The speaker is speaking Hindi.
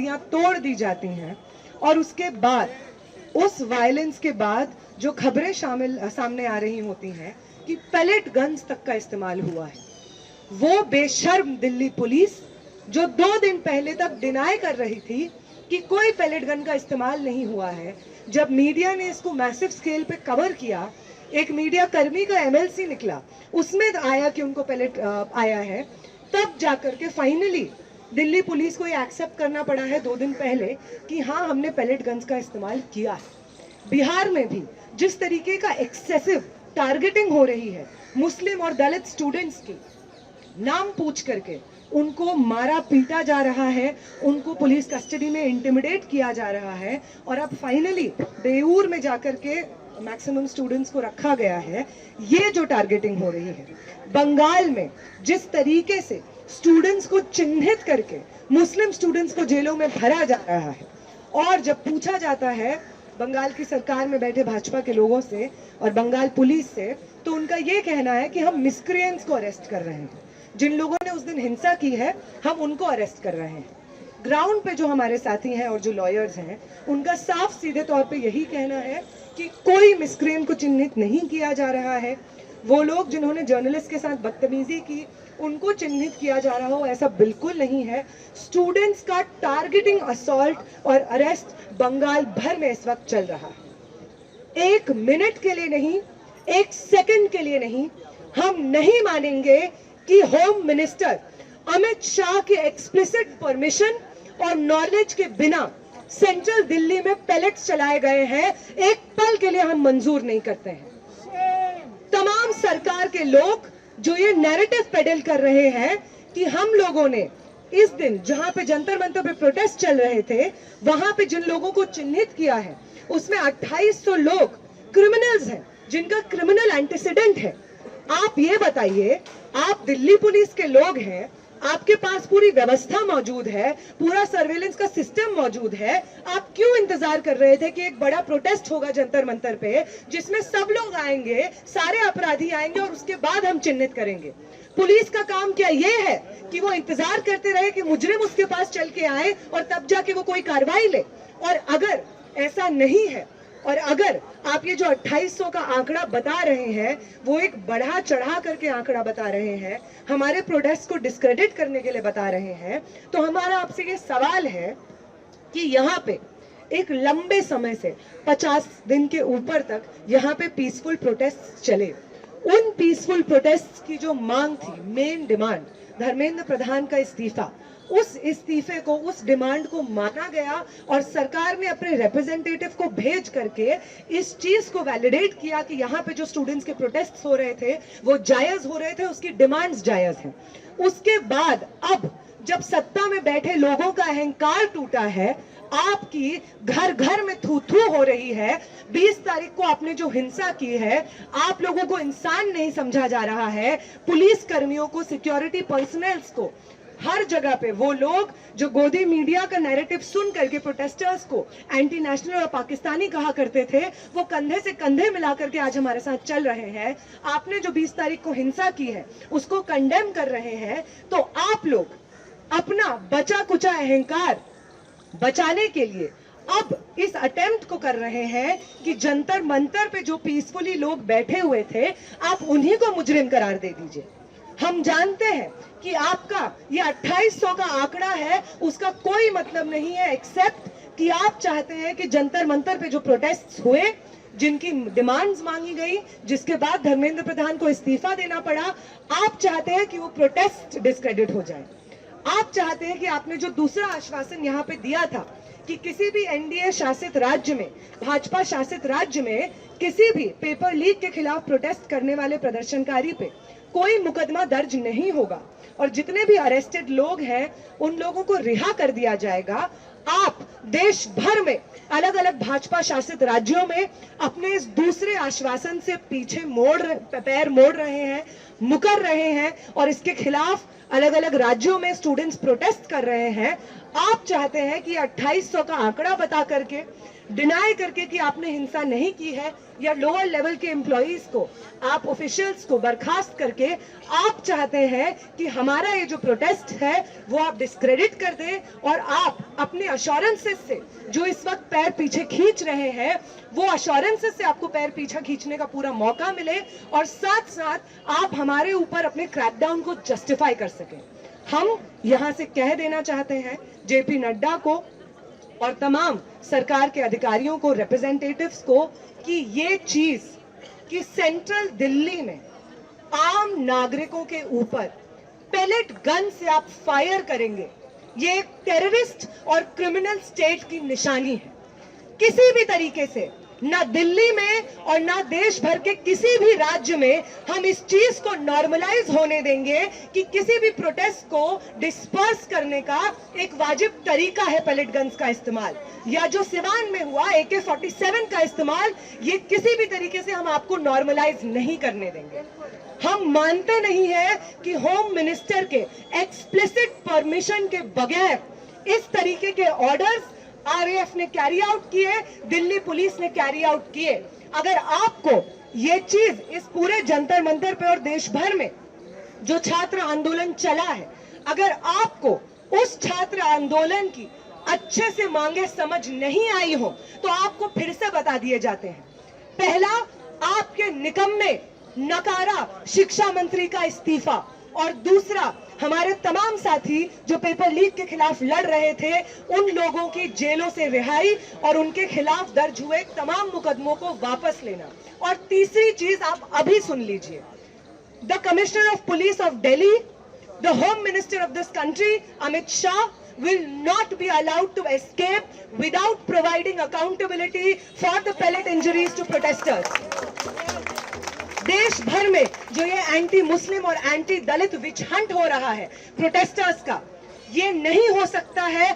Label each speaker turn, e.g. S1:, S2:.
S1: नदियां तोड़ दी जाती हैं और उसके बाद उस वायलेंस के बाद जो खबरें सामने आ रही होती हैं कि पैलेट गन्स तक का इस्तेमाल हुआ है, वो बेशर्म दिल्ली पुलिस जो 2 दिन पहले तक डिनाई कर रही थी कि कोई पैलेट गन का इस्तेमाल नहीं हुआ है, जब मीडिया ने इसको मैसिव स्केल पे कवर किया, एक मीडिया कर्मी का एमएलसी निकला, उसमें आया कि उनको पैलेट आया है, तब जाकर के फाइनली दिल्ली पुलिस को ये एक्सेप्ट करना पड़ा है 2 दिन पहले कि हाँ हमने पैलेट गन्स का इस्तेमाल किया है। बिहार में भी जिस तरीके का एक्सेसिव टारगेटिंग हो रही है मुस्लिम और दलित स्टूडेंट्स की, नाम पूछ करके उनको मारा पीटा जा रहा है, उनको पुलिस कस्टडी में इंटिमिडेट किया जा रहा है और अब फाइनली बेऊर में जाकर के मैक्सिमम स्टूडेंट्स को रखा गया है। ये जो टारगेटिंग हो रही है बंगाल में, जिस तरीके से स्टूडेंट्स को चिन्हित करके मुस्लिम स्टूडेंट्स को जेलों में भरा जा रहा है, और जब पूछा जाता है बंगाल की सरकार में बैठे भाजपा के लोगों से और बंगाल पुलिस से, तो उनका ये कहना है कि हम मिसक्रिएंट्स को अरेस्ट कर रहे हैं, जिन लोगों ने उस दिन हिंसा की है हम उनको अरेस्ट कर रहे हैं। ग्राउंड पे जो हमारे साथी हैं और जो लॉयर्स हैं, उनका साफ सीधे तौर पे यही कहना है कि कोई मिसक्रिएंट को चिन्हित नहीं किया जा रहा है। वो लोग जिन्होंने जर्नलिस्ट के साथ बदतमीजी की उनको चिन्हित किया जा रहा हो, ऐसा बिल्कुल नहीं है। स्टूडेंट्स का टारगेटिंग असॉल्ट और अरेस्ट बंगाल भर में इस वक्त चल रहा है। 1 मिनट के लिए नहीं, 1 सेकंड के लिए नहीं, हम नहीं मानेंगे कि होम मिनिस्टर अमित शाह के एक्सप्लिसिट परमिशन और नॉलेज के बिना सेंट्रल दिल्ली में पैलेट्स चलाए गए हैं, एक पल के लिए हम मंजूर नहीं करते हैं। तमाम सरकार के लोग जो ये नैरेटिव पेडल कर रहे हैं कि हम लोगों ने इस दिन जहां पे जंतर मंतर पे प्रोटेस्ट चल रहे थे, वहां पे जिन लोगों को चिन्हित किया है उसमें 2800 लोग क्रिमिनल्स हैं, जिनका क्रिमिनल एंटीसीडेंट है। आप ये बताइए, आप दिल्ली पुलिस के लोग हैं, आपके पास पूरी व्यवस्था मौजूद है, पूरा सर्वेलेंस का सिस्टम मौजूद है, आप क्यों इंतजार कर रहे थे कि एक बड़ा प्रोटेस्ट होगा जंतर मंतर पे जिसमें सब लोग आएंगे, सारे अपराधी आएंगे और उसके बाद हम चिन्हित करेंगे? पुलिस का काम क्या ये है कि वो इंतजार करते रहे कि मुजरिम उसके पास चल के आए और तब जाके वो कोई कार्रवाई ले? और अगर ऐसा नहीं है और अगर आप ये जो 2800 का आंकड़ा बता रहे हैं वो एक बढ़ा चढ़ा करके आंकड़ा बता रहे हैं, हमारे प्रोटेस्ट को डिस्क्रेडिट करने के लिए बता रहे हैं, तो हमारा आपसे ये सवाल है कि यहाँ पे एक लंबे समय से 50 दिन के ऊपर तक यहाँ पे पीसफुल प्रोटेस्ट चले। उन पीसफुल प्रोटेस्ट की जो मांग थी, मेन डिमांड, धर्मेंद्र प्रधान का इस्तीफा, उस इस्तीफे को, उस डिमांड को माना गया और सरकार ने अपने रिप्रेजेंटेटिव को भेज करके इस चीज को वैलिडेट किया कि यहाँ पे जो स्टूडेंट्स के प्रोटेस्ट हो रहे थे वो जायज हो रहे थे, उसकी डिमांड्स जायज हैं। उसके बाद अब जब सत्ता में बैठे लोगों का अहंकार टूटा है, आपकी घर घर में थू थू हो रही है, 20 तारीख को आपने जो हिंसा की है, आप लोगों को इंसान नहीं समझा जा रहा है, पुलिस कर्मियों को, सिक्योरिटी पर्सनल्स को, हर जगह पे वो लोग जो गोदी मीडिया का नैरेटिव सुन करके प्रोटेस्टर्स को एंटी नेशनल और पाकिस्तानी कहा करते थे, वो कंधे से कंधे मिला करके आज हमारे साथ चल रहे हैं। आपने जो 20 तारीख को हिंसा की है उसको कंडेम कर रहे हैं, तो आप लोग अपना बचा कुचा अहंकार बचाने के लिए अब इस अटेम्प्ट को कर रहे हैं कि जंतर मंतर पे जो पीसफुली लोग बैठे हुए थे आप उन्हीं को मुजरिम करार दे दीजिए। हम जानते हैं कि आपका ये 2800 का आंकड़ा है, उसका कोई मतलब नहीं है एक्सेप्ट कि आप चाहते हैं कि जंतर मंतर पे जो प्रोटेस्ट हुए, जिनकी डिमांड्स मांगी गई, जिसके बाद धर्मेंद्र प्रधान को इस्तीफा देना पड़ा, आप चाहते हैं कि वो प्रोटेस्ट डिस्क्रेडिट हो जाए। आप चाहते हैं कि आपने जो दूसरा आश्वासन यहाँ पे दिया था कि किसी भी एनडीए शासित राज्य में, भाजपा शासित राज्य में किसी भी पेपर लीक के खिलाफ प्रोटेस्ट करने वाले प्रदर्शनकारी पे कोई मुकदमा दर्ज नहीं होगा और जितने भी अरेस्टेड लोग हैं उन लोगों को रिहा कर दिया जाएगा। आप देश भर में अलग अलग भाजपा शासित राज्यों में अपने इस दूसरे आश्वासन से पीछे पैर मोड़ रहे हैं। मुकर रहे हैं और इसके खिलाफ अलग अलग राज्यों में स्टूडेंट्स प्रोटेस्ट कर रहे हैं। आप चाहते हैं कि 2800 का आंकड़ा बता करके, डिनाई करके कि आपने हिंसा नहीं की है, या लोअर लेवल के एम्प्लॉइज को, आप ऑफिशियल्स को बर्खास्त करके आप चाहते हैं कि हमारा ये जो प्रोटेस्ट है वो आप डिस्क्रेडिट कर दें और आप अपने अश्योरेंसेस से जो इस वक्त पैर पीछे खींच रहे हैं, वो अश्योरेंसेस से आपको पैर पीछे खींचने का पूरा मौका मिले और साथ साथ आप हमारे ऊपर अपने क्रैकडाउन को जस्टिफाई कर सकें। हम यहां से कह देना चाहते हैं जेपी नड्डा को और तमाम सरकार के अधिकारियों को, रिप्रेजेंटेटिव्स को, कि ये चीज कि सेंट्रल दिल्ली में आम नागरिकों के ऊपर पेलेट गन से आप फायर करेंगे, ये एक टेररिस्ट और क्रिमिनल स्टेट की निशानी है। किसी भी तरीके से ना दिल्ली में और ना देश भर के किसी भी राज्य में हम इस चीज को नॉर्मलाइज होने देंगे कि किसी भी प्रोटेस्ट को डिस्पर्स करने का एक वाजिब तरीका है पेलेट गन्स का इस्तेमाल, या जो सिवान में हुआ AK-47 का इस्तेमाल, ये किसी भी तरीके से हम आपको नॉर्मलाइज नहीं करने देंगे। हम मानते नहीं है कि होम मिनिस्टर के एक्सप्लिसिट परमिशन के बगैर इस तरीके के ऑर्डर्स RAF ने कैरी आउट किए, दिल्ली पुलिस ने कैरी आउट किए। अगर आपको ये चीज इस पूरे जंतर मंतर पे और देश भर में जो छात्र आंदोलन चला है, अगर आपको उस छात्र आंदोलन की अच्छे से मांगे समझ नहीं आई हो तो आपको फिर से बता दिए जाते हैं। पहला, आपके निकम्मे नकारा शिक्षा मंत्री का इस्तीफा, और दूसरा, हमारे तमाम साथी जो पेपर लीक के खिलाफ लड़ रहे थे उन लोगों की जेलों से रिहाई और उनके खिलाफ दर्ज हुए तमाम मुकदमों को वापस लेना। और तीसरी चीज आप अभी सुन लीजिए, the commissioner of police of Delhi, the home minister of this country Amit Shah will not be allowed to escape without providing accountability for the pellet injuries to protesters। देश भर में जो ये एंटी मुस्लिम और एंटी दलित विच हंट हो रहा है प्रोटेस्टर्स का, ये नहीं हो सकता है